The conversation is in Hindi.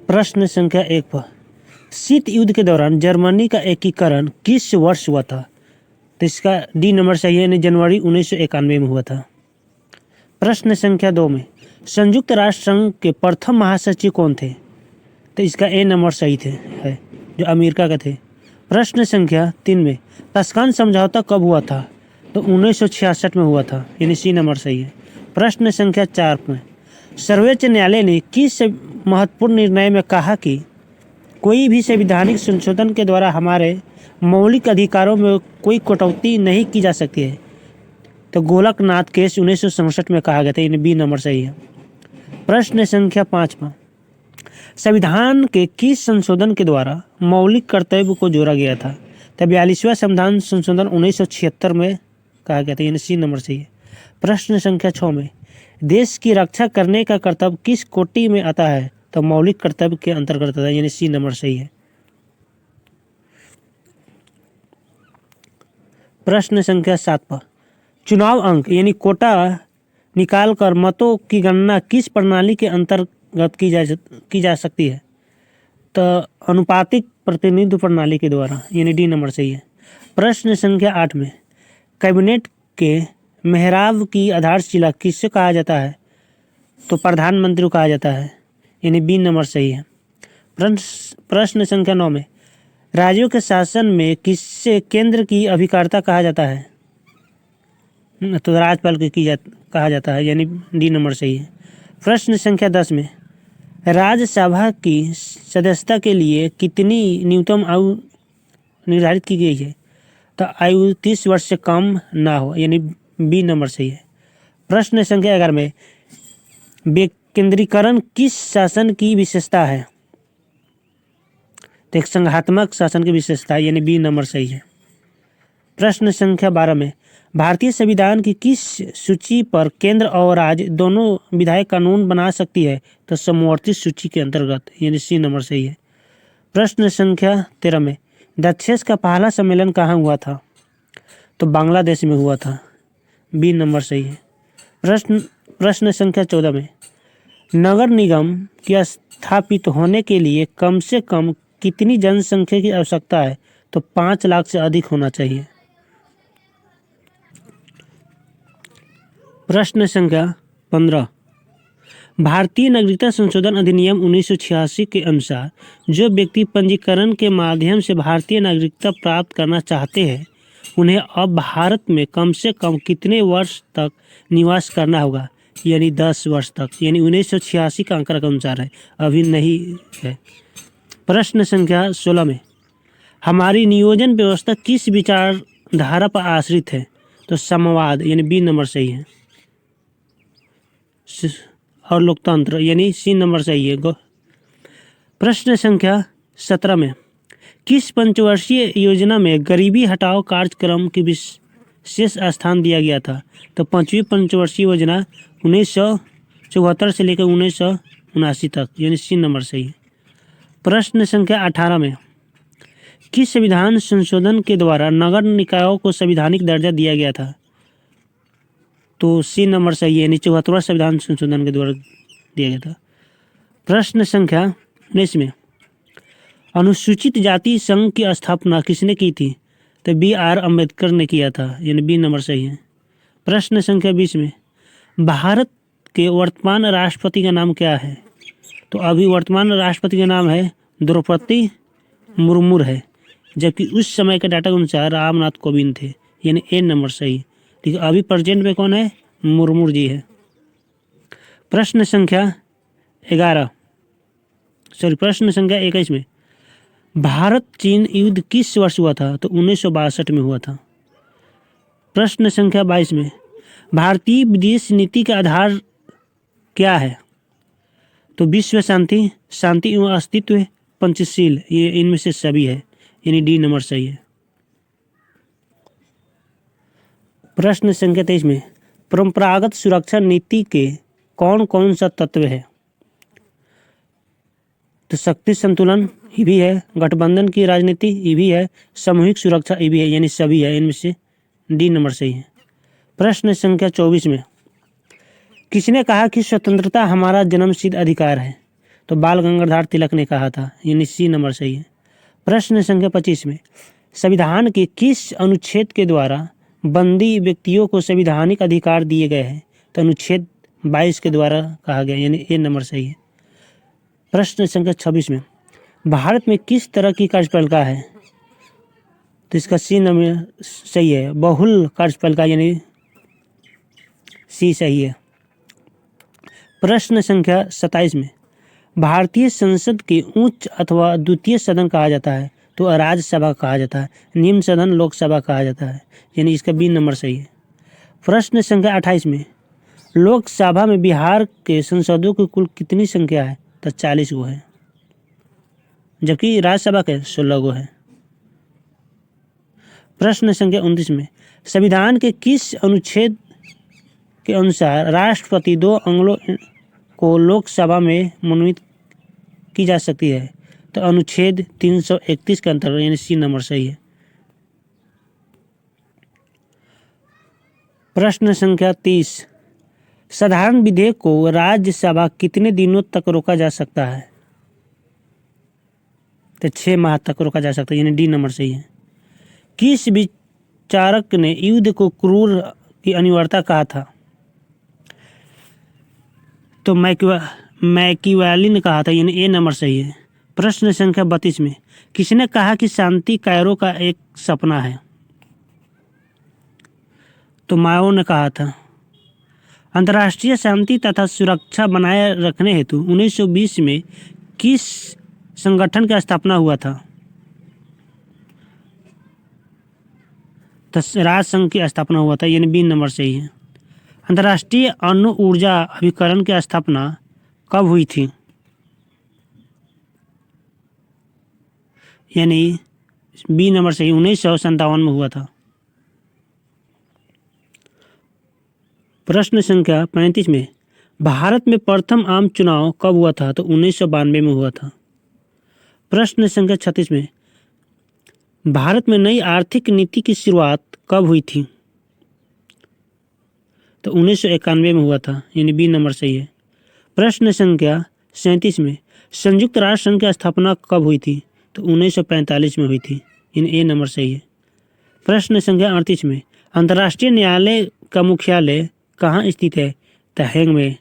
प्रश्न संख्या 1 पर शीत युद्ध के दौरान जर्मनी का एकीकरण किस वर्ष हुआ था? तो इसका डी नंबर सही है, यानी जनवरी 1991 में हुआ था। प्रश्न संख्या 2 में संयुक्त राष्ट्र संघ के प्रथम महासचिव कौन थे? तो इसका ए नंबर सही थे है, जो अमेरिका के थे। प्रश्न संख्या 3 में तस्कान समझौता कब हुआ था? तो 1966 में हुआ था, यानी सी नंबर सही है। प्रश्न संख्या 4 में सर्वोच्च न्यायालय ने किस महत्वपूर्ण निर्णय में कहा कि कोई भी संवैधानिक संशोधन के द्वारा हमारे मौलिक अधिकारों में कोई कटौती नहीं की जा सकती है? तो गोलकनाथ केस 1967 में कहा गया था, यानी बी नंबर सही है। प्रश्न संख्या 5 में संविधान के किस संशोधन के द्वारा मौलिक कर्तव्य को जोड़ा गया था? तो 42वां संविधान संशोधन 1976 में कहा गया था, यानी सी नंबर सही है। प्रश्न संख्या 6 में देश की रक्षा करने का कर्तव्य किस कोटि में आता है? तो मौलिक कर्तव्य के अंतर्गत आता है, यानी सी नंबर सही है। प्रश्न संख्या 7 पर चुनाव अंक यानी कोटा निकाल कर मतों की गणना किस प्रणाली के अंतर्गत की जा सकती है? तो अनुपातिक प्रतिनिधित्व प्रणाली के द्वारा, यानी डी नंबर सही है। प्रश्न संख्या 8 में कैबिनेट के मेहराब की आधारशिला किससे कहा जाता है? तो प्रधानमंत्री को कहा जाता है, यानी बी नंबर सही है। प्रश्न संख्या 9 में राज्यों के शासन में किससे केंद्र की अधिकारिता कहा जाता है? तो राज्यपाल को कहा जाता है, यानी डी नंबर सही है। प्रश्न संख्या 10 में राज्यसभा की सदस्यता के लिए कितनी न्यूनतम आयु निर्धारित की गई है? तो आयु 30 वर्ष से कम ना हो, यानी बी नंबर सही है। प्रश्न संख्या 11 में विकेंद्रीकरण किस शासन की विशेषता है? तो एक संघात्मक शासन की विशेषता है, यानी बी नंबर सही है। प्रश्न संख्या 12 में भारतीय संविधान की किस सूची पर केंद्र और राज्य दोनों विधायक कानून बना सकती है? तो समवर्ती सूची के अंतर्गत, यानी सी नंबर सही है। प्रश्न संख्या 13 में दक्षेस का पहला सम्मेलन कहाँ हुआ था? तो बांग्लादेश में हुआ था, बी नंबर सही है। प्रश्न संख्या 14 में नगर निगम के स्थापित होने के लिए कम से कम कितनी जनसंख्या की आवश्यकता है? तो 5 लाख से अधिक होना चाहिए। प्रश्न संख्या 15 भारतीय नागरिकता संशोधन अधिनियम 1986 के अनुसार जो व्यक्ति पंजीकरण के माध्यम से भारतीय नागरिकता प्राप्त करना चाहते हैं उन्हें अब भारत में कम से कम कितने वर्ष तक निवास करना होगा? यानी 10 वर्ष तक, यानी 1986 का आंकड़ा के अनुसार है, अभी नहीं है। प्रश्न संख्या 16 में हमारी नियोजन व्यवस्था किस विचारधारा पर आश्रित है? तो साम्यवाद, यानी बी नंबर सही है। और लोकतंत्र, यानी सी नंबर सही है। प्रश्न संख्या 17 में किस पंचवर्षीय योजना में गरीबी हटाओ कार्यक्रम की विशेष स्थान दिया गया था? तो 5वीं पंचवर्षीय योजना 1974 से लेकर 1979 तक, यानी सी नंबर सही है। प्रश्न संख्या 18 में किस संविधान संशोधन के द्वारा नगर निकायों को संवैधानिक दर्जा दिया गया था? तो सी नंबर सही है, यानी 74वां संविधान संशोधन के द्वारा दिया गया था। प्रश्न संख्या 19 में अनुसूचित जाति संघ की स्थापना किसने की थी? तो B.R. अम्बेडकर ने किया था, यानी बी नंबर सही है। प्रश्न संख्या 20 में भारत के वर्तमान राष्ट्रपति का नाम क्या है? तो अभी वर्तमान राष्ट्रपति का नाम है द्रौपदी मुर्मू है, जबकि उस समय के डाटा के अनुसार रामनाथ कोविंद थे, यानी ए नंबर सही। ठीक है, अभी प्रेजेंट में कौन है? मुर्मू जी है। प्रश्न संख्या 21 में भारत चीन युद्ध किस वर्ष हुआ था? तो 1962 में हुआ था। प्रश्न संख्या 22 में भारतीय विदेश नीति का आधार क्या है? तो विश्व शांति, शांति एवं अस्तित्व, पंचशील, ये इनमें से सभी है, यानी डी नंबर सही है। प्रश्न संख्या 23 में परंपरागत सुरक्षा नीति के कौन कौन सा तत्व है? तो शक्ति संतुलन ये भी है, गठबंधन की राजनीति ये भी है, सामूहिक सुरक्षा ये भी है, यानी सभी है, इनमें से डी नंबर सही है। प्रश्न संख्या 24 में किसने कहा कि स्वतंत्रता हमारा जन्मसिद्ध अधिकार है? तो बाल गंगाधर तिलक ने कहा था, यानी सी नंबर सही है। प्रश्न संख्या 25 में संविधान के किस अनुच्छेद के द्वारा बंदी व्यक्तियों को संवैधानिक अधिकार दिए गए हैं? तो अनुच्छेद 22 के द्वारा कहा गया, यानी ए नंबर सही है। प्रश्न संख्या 26 में भारत में किस तरह की कार्यपालिका है? तो इसका सी नंबर सही है, बहुल कार्यपालिका, यानी सी सही है। प्रश्न संख्या 27 में भारतीय संसद के उच्च अथवा द्वितीय सदन कहा जाता है? तो राज्यसभा कहा जाता है। निम्न सदन लोकसभा कहा जाता है, यानी इसका बी नंबर सही है। प्रश्न संख्या 28 में लोकसभा में बिहार के सांसदों की कुल कितनी संख्या है? तो 40 गो है, जबकि राज्यसभा के 16 गो है। प्रश्न संख्या 29 में संविधान के किस अनुच्छेद के अनुसार राष्ट्रपति 2 अंगों को लोकसभा में मनोनीत की जा सकती है? तो अनुच्छेद 331 के अंतर्गत, यानी सी नंबर सही है। प्रश्न संख्या 30 साधारण विधेयक को राज्यसभा कितने दिनों तक रोका जा सकता है? तो 6 माह तक रोका जा सकता है, यानी डी नंबर सही है। किस विचारक ने युद्ध को क्रूर की अनिवार्यता कहा था? तो मैकियावेली ने कहा था, यानी ए नंबर सही है। प्रश्न संख्या 32 में किसने कहा कि शांति कायरो का एक सपना है? तो माओ ने कहा था। अंतर्राष्ट्रीय शांति तथा सुरक्षा बनाए रखने हेतु 1920 में किस संगठन की स्थापना हुआ था? तो राष्ट्रसंघ की स्थापना हुआ था, यानी बी नंबर सही है। अंतर्राष्ट्रीय अणु ऊर्जा अभिकरण की स्थापना कब हुई थी? यानी बी नंबर सही, 1957 में हुआ था। प्रश्न संख्या 35 में भारत में प्रथम आम चुनाव कब हुआ था? तो 1992 में हुआ था। प्रश्न संख्या 36 में भारत में नई आर्थिक नीति की शुरुआत कब हुई थी? तो 1991 में हुआ था, यानी बी नंबर सही है। प्रश्न संख्या 37 में संयुक्त राष्ट्र संघ की स्थापना कब हुई थी? तो 1945 में हुई थी, यानी ए नंबर सही है। प्रश्न संख्या 38 में अंतर्राष्ट्रीय न्यायालय का मुख्यालय कहाँ स्थित है? तो हेग में